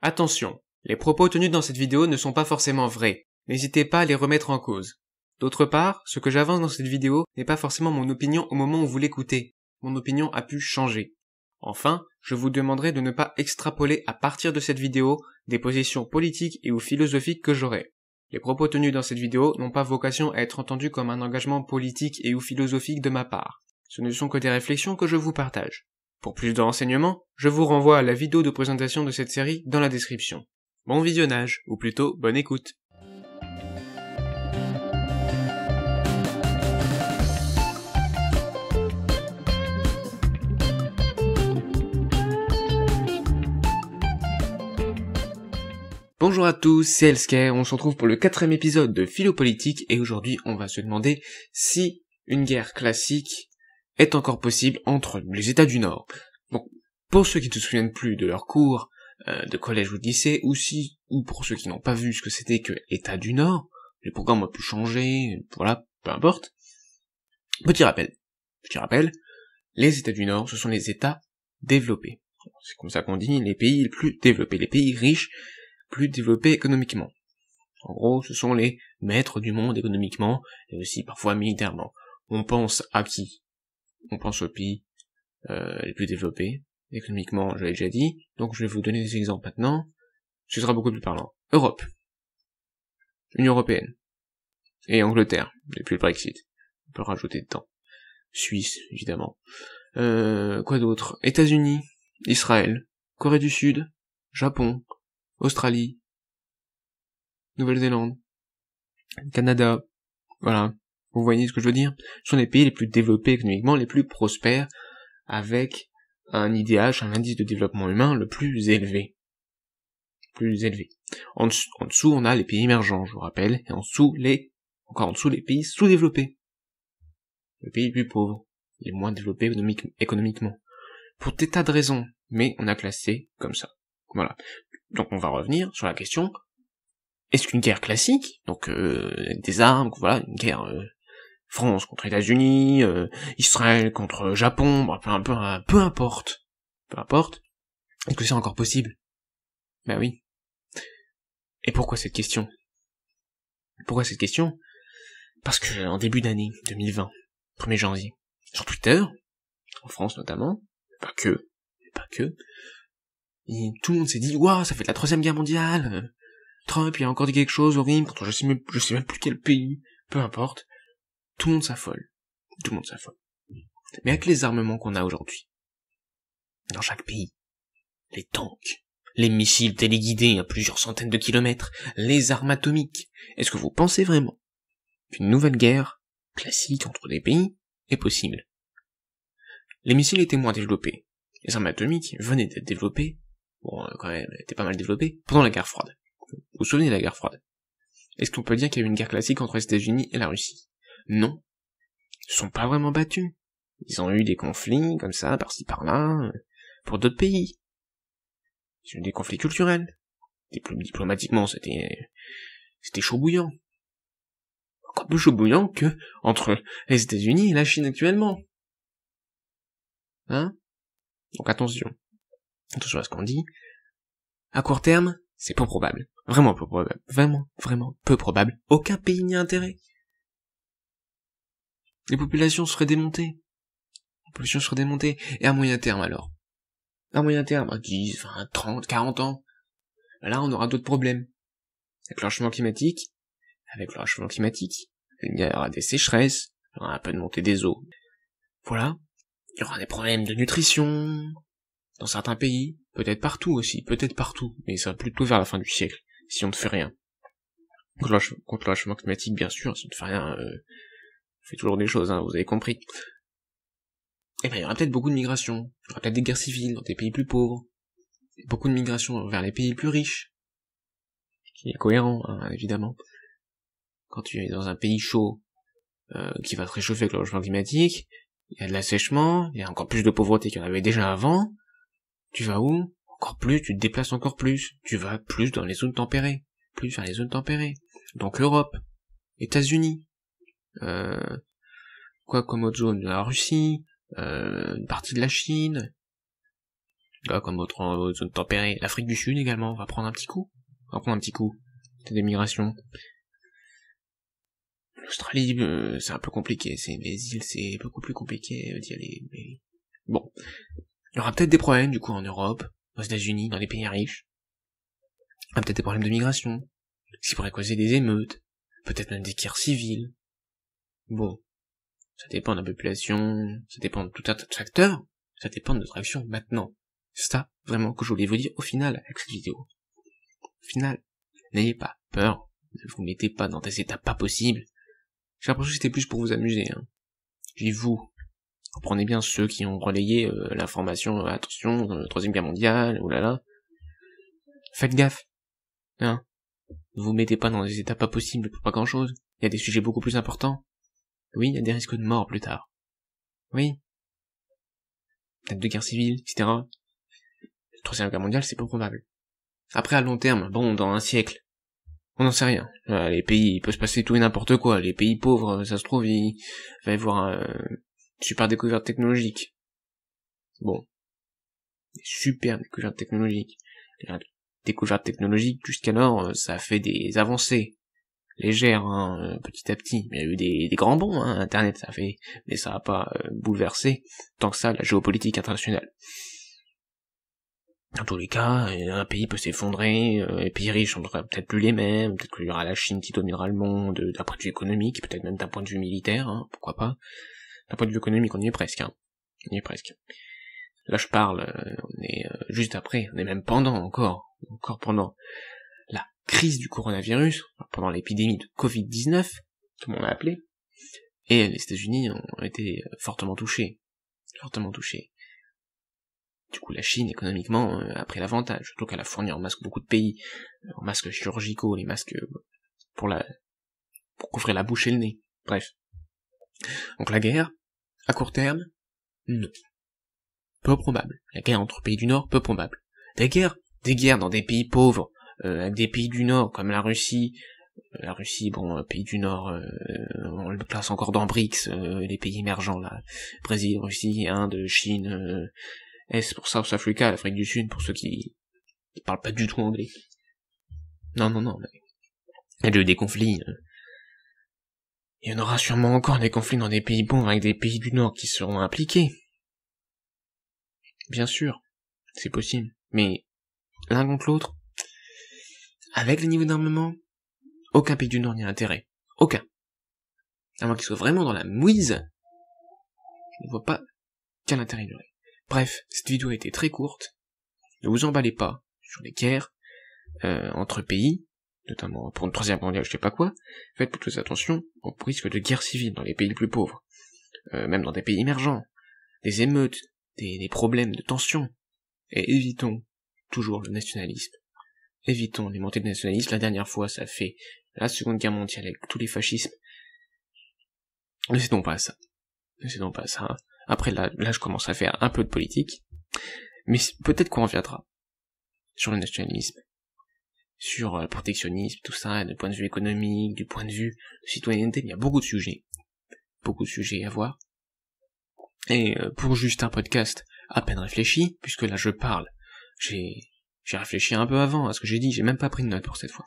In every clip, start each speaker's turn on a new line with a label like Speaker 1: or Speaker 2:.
Speaker 1: Attention, les propos tenus dans cette vidéo ne sont pas forcément vrais, n'hésitez pas à les remettre en cause. D'autre part, ce que j'avance dans cette vidéo n'est pas forcément mon opinion au moment où vous l'écoutez, mon opinion a pu changer. Enfin, je vous demanderai de ne pas extrapoler à partir de cette vidéo des positions politiques et ou philosophiques que j'aurai. Les propos tenus dans cette vidéo n'ont pas vocation à être entendus comme un engagement politique et ou philosophique de ma part. Ce ne sont que des réflexions que je vous partage. Pour plus de renseignements, je vous renvoie à la vidéo de présentation de cette série dans la description. Bon visionnage, ou plutôt bonne écoute. Bonjour à tous, c'est Elsker, on se retrouve pour le 4e épisode de Philopolitique et aujourd'hui on va se demander si une guerre classique est encore possible entre les États du Nord. Bon, pour ceux qui ne se souviennent plus de leur cours de collège ou de lycée, ou pour ceux qui n'ont pas vu ce que c'était que États du Nord, les programmes ont pu changer, voilà, peu importe. Petit rappel, les États du Nord, ce sont les États développés. C'est comme ça qu'on dit, les pays les plus développés, les pays riches, plus développés économiquement. En gros, ce sont les maîtres du monde économiquement, et aussi parfois militairement. On pense à qui? On pense aux pays les plus développés, économiquement, je l'ai déjà dit, donc je vais vous donner des exemples maintenant, ce sera beaucoup plus parlant. Europe, Union Européenne, et Angleterre, depuis le Brexit, on peut rajouter dedans. Suisse, évidemment. Quoi d'autre? États-Unis, Israël, Corée du Sud, Japon, Australie, Nouvelle-Zélande, Canada, voilà, vous voyez ce que je veux dire? Ce sont les pays les plus développés économiquement, les plus prospères, avec un IDH, un indice de développement humain le plus élevé. En dessous, on a les pays émergents, je vous rappelle, et encore en dessous, les pays sous-développés. Les pays les plus pauvres, les moins développés économiquement. Pour des tas de raisons, mais on a classé comme ça. Voilà. Donc on va revenir sur la question, est-ce qu'une guerre classique, donc des armes, voilà, une guerre France contre États-Unis, Israël contre Japon, bah, peu importe, est-ce que c'est encore possible? Ben oui. Et pourquoi cette question? Parce que en début d'année 2020, 1er janvier, sur Twitter, en France notamment, pas que, et tout le monde s'est dit, waouh, ça fait la 3e guerre mondiale, Trump, il a encore dit quelque chose horrible, contre je sais même plus quel pays, peu importe, tout le monde s'affole. Mais avec les armements qu'on a aujourd'hui, dans chaque pays, les tanks, les missiles téléguidés à plusieurs centaines de kilomètres, les armes atomiques, est-ce que vous pensez vraiment qu'une nouvelle guerre, classique entre des pays, est possible? Les missiles étaient moins développés, les armes atomiques venaient d'être développées, bon, quand même, étaient pas mal développées, pendant la guerre froide. Vous vous souvenez de la guerre froide? Est-ce qu'on peut dire qu'il y a eu une guerre classique entre les États-Unis et la Russie? Non. Ils se sont pas vraiment battus. Ils ont eu des conflits, comme ça, par-ci par-là, pour d'autres pays. Ils ont eu des conflits culturels. Diplomatiquement, c'était chaud bouillant. Encore plus chaud bouillant que entre les États-Unis et la Chine actuellement. Hein? Donc attention à ce qu'on dit. À court terme, c'est peu probable. Vraiment peu probable. Vraiment peu probable. Aucun pays n'y a intérêt. Les populations seraient démontées. Et à moyen terme alors? À moyen terme, à 10, 20, 30, 40 ans. Là, on aura d'autres problèmes. Avec le réchauffement climatique, il y aura des sécheresses, il y aura un peu de montée des eaux. Voilà. Il y aura des problèmes de nutrition, dans certains pays, peut-être partout, mais ça va plutôt vers la fin du siècle, si on ne fait rien. Contre le réchauffement climatique, bien sûr, si on ne fait rien, on fait toujours des choses, hein, vous avez compris. Et ben, il y aura peut-être beaucoup de migration, il y aura peut-être des guerres civiles dans des pays plus pauvres, beaucoup de migration vers les pays plus riches, ce qui est cohérent, hein, évidemment. Quand tu es dans un pays chaud, qui va se réchauffer avec le réchauffement climatique, il y a de l'assèchement, il y a encore plus de pauvreté qu'il y en avait déjà avant, tu vas où? Encore plus, tu te déplaces encore plus, tu vas plus dans les zones tempérées, plus vers les zones tempérées. Donc Europe, États-Unis, quoi comme autre zone? La Russie, une partie de la Chine, Là, comme autre zone tempérée. L'Afrique du Sud également, on va prendre un petit coup. C'est des migrations. L'Australie, c'est un peu compliqué, les îles, c'est beaucoup plus compliqué d'y aller, mais... Bon. Il y aura peut-être des problèmes, du coup, en Europe, aux États-Unis, dans les pays riches. Il y aura peut-être des problèmes de migration, ce qui pourrait causer des émeutes, peut-être même des guerres civiles. Bon. Ça dépend de la population, ça dépend de tout un tas de facteurs, ça dépend de notre action maintenant. C'est ça, vraiment, que je voulais vous dire au final, avec cette vidéo. Au final, n'ayez pas peur, ne vous mettez pas dans des états pas possibles. J'ai l'impression que c'était plus pour vous amuser, hein. J'ai vous comprenez bien ceux qui ont relayé l'information, attention, Troisième Guerre mondiale, oulala. Faites gaffe, hein. Ne vous mettez pas dans des états pas possibles pour pas grand chose. Il y a des sujets beaucoup plus importants. Oui, il y a des risques de mort plus tard. Oui. Peut-être de guerre civile, etc. La Troisième Guerre mondiale, c'est pas probable. Après, à long terme, bon, dans un siècle, on n'en sait rien. Les pays, il peut se passer tout et n'importe quoi. Les pays pauvres, ça se trouve, il va y avoir une super découverte technologique. Bon. Des super découvertes technologiques. Les découvertes technologiques, jusqu'alors, ça a fait des avancées légères, hein, petit à petit. Il y a eu des grands bonds, hein, Internet, ça a fait, mais ça a pas bouleversé tant que ça la géopolitique internationale. Dans tous les cas, un pays peut s'effondrer, les pays riches sont peut-être plus les mêmes, peut-être qu'il y aura la Chine qui dominera le monde, d'un point de vue économique, peut-être même d'un point de vue militaire, hein, pourquoi pas. D'un point de vue économique, on y est presque, hein. On y est presque. Là, je parle, on est juste après, on est même encore pendant la crise du coronavirus, pendant l'épidémie de Covid-19, comme on l'a appelé, et les États-Unis ont été fortement touchés. Du coup, la Chine, économiquement, a pris l'avantage, surtout qu'elle a fourni en masque beaucoup de pays, en masques chirurgicaux, les masques pour couvrir la bouche et le nez, bref. Donc la guerre, à court terme, non. Peu probable. La guerre entre pays du Nord, peu probable. Des guerres dans des pays pauvres, avec des pays du Nord, comme la Russie, bon, pays du Nord, on le classe encore dans BRICS, les pays émergents, là, Brésil, Russie, Inde, Chine, Est pour South Africa, l'Afrique du Sud, pour ceux qui parlent pas du tout anglais. Non, mais... il y a eu des conflits. Il y en aura sûrement encore des conflits dans des pays pauvres avec des pays du Nord qui seront impliqués. Bien sûr, c'est possible. Mais, l'un contre l'autre, avec les niveaux d'armement, aucun pays du Nord n'y a intérêt. Aucun. À moins qu'ils soient vraiment dans la mouise, je ne vois pas quel intérêt il y aurait. Bref, cette vidéo a été très courte. Ne vous emballez pas sur les guerres entre pays, notamment pour une troisième mondiale, je sais pas quoi. Faites plutôt attention au risque de guerre civile dans les pays les plus pauvres, même dans des pays émergents, des émeutes, des problèmes de tension. Et évitons toujours le nationalisme. Évitons les montées de nationalisme. La dernière fois, ça a fait la Seconde Guerre mondiale avec tous les fascismes. Ne cédons pas à ça. Après, là, je commence à faire un peu de politique. Mais peut-être qu'on reviendra sur le nationalisme, sur le protectionnisme, tout ça, du point de vue économique, du point de vue de citoyenneté. Il y a beaucoup de sujets à voir. Et pour juste un podcast à peine réfléchi, puisque là je parle, j'ai réfléchi un peu avant à ce que j'ai dit, j'ai même pas pris de notes pour cette fois.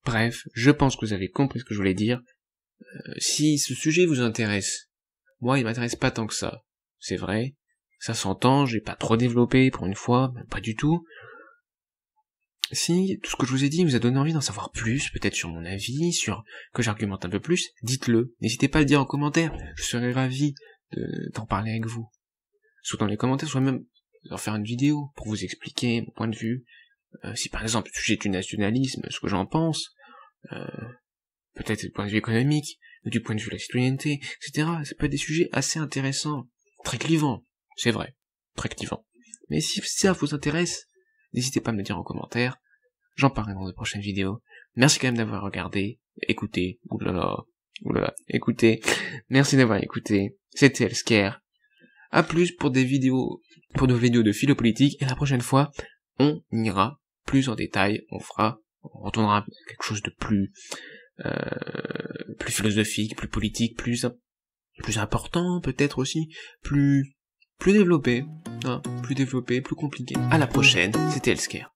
Speaker 1: Bref, je pense que vous avez compris ce que je voulais dire. Si ce sujet vous intéresse, moi il m'intéresse pas tant que ça, c'est vrai, ça s'entend, j'ai pas trop développé pour une fois, même pas du tout. Si tout ce que je vous ai dit vous a donné envie d'en savoir plus, peut-être sur mon avis, sur que j'argumente un peu plus, dites-le, n'hésitez pas à le dire en commentaire, je serais ravi d'en parler avec vous. Soit dans les commentaires, soit même en faire une vidéo pour vous expliquer mon point de vue. Si par exemple le sujet du nationalisme, ce que j'en pense, peut-être du point de vue économique, du point de vue de la citoyenneté, etc. Ça peut être des sujets assez intéressants, très clivants, c'est vrai, très clivants. Mais si ça vous intéresse, n'hésitez pas à me le dire en commentaire, j'en parlerai dans de prochaines vidéos. Merci quand même d'avoir regardé, écouté, oulala, écoutez, merci d'avoir écouté, c'était Elsker. À plus pour nos vidéos de philo politique, et la prochaine fois, on ira plus en détail, on retournera à quelque chose de plus philosophique, plus politique, plus important peut-être aussi, plus plus développé, plus compliqué. À la prochaine, c'était Healthcare.